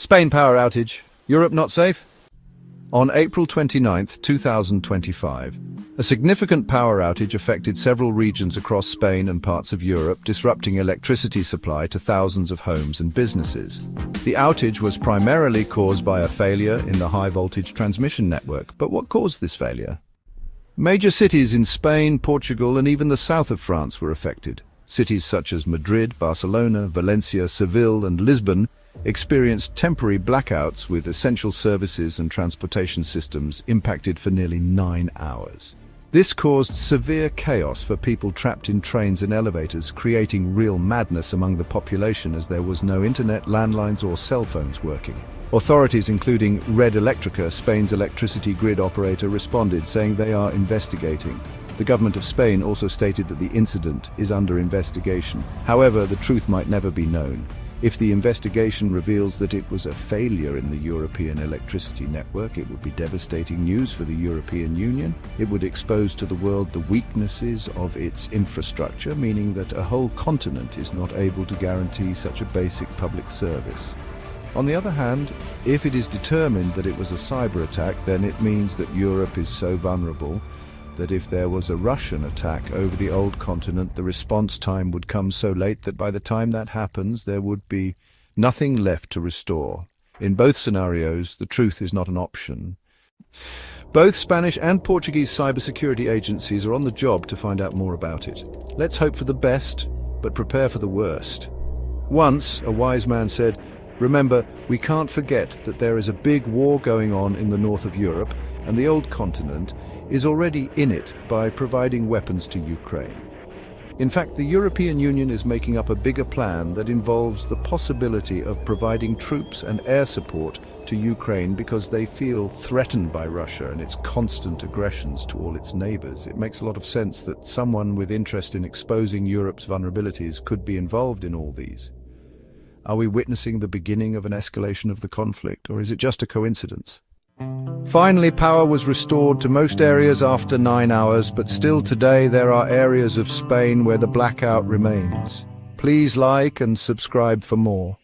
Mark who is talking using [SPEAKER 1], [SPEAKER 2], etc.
[SPEAKER 1] Spain power outage. Europe not safe? On April 29, 2025, a significant power outage affected several regions across Spain and parts of Europe, disrupting electricity supply to thousands of homes and businesses. The outage was primarily caused by a failure in the high-voltage transmission network. But what caused this failure? Major cities in Spain, Portugal, and even the south of France were affected. Cities such as Madrid, Barcelona, Valencia, Seville, and Lisbon experienced temporary blackouts, with essential services and transportation systems impacted for nearly 9 hours. This caused severe chaos for people trapped in trains and elevators, creating real madness among the population as there was no internet, landlines, or cell phones working. Authorities, including Red Electrica, Spain's electricity grid operator, responded, saying they are investigating. The government of Spain also stated that the incident is under investigation. However, the truth might never be known. If the investigation reveals that it was a failure in the European electricity network, it would be devastating news for the European Union. It would expose to the world the weaknesses of its infrastructure, meaning that a whole continent is not able to guarantee such a basic public service. On the other hand, if it is determined that it was a cyber attack, then it means that Europe is so vulnerable that if there was a Russian attack over the old continent, the response time would come so late that by the time that happens, there would be nothing left to restore. In both scenarios, the truth is not an option. Both Spanish and Portuguese cybersecurity agencies are on the job to find out more about it. Let's hope for the best, but prepare for the worst. Once, a wise man said, "Remember, we can't forget that there is a big war going on in the north of Europe, and the old continent is already in it by providing weapons to Ukraine." In fact, the European Union is making up a bigger plan that involves the possibility of providing troops and air support to Ukraine because they feel threatened by Russia and its constant aggressions to all its neighbors. It makes a lot of sense that someone with interest in exposing Europe's vulnerabilities could be involved in all these. Are we witnessing the beginning of an escalation of the conflict, or is it just a coincidence? Finally, power was restored to most areas after 9 hours, but still today there are areas of Spain where the blackout remains. Please like and subscribe for more.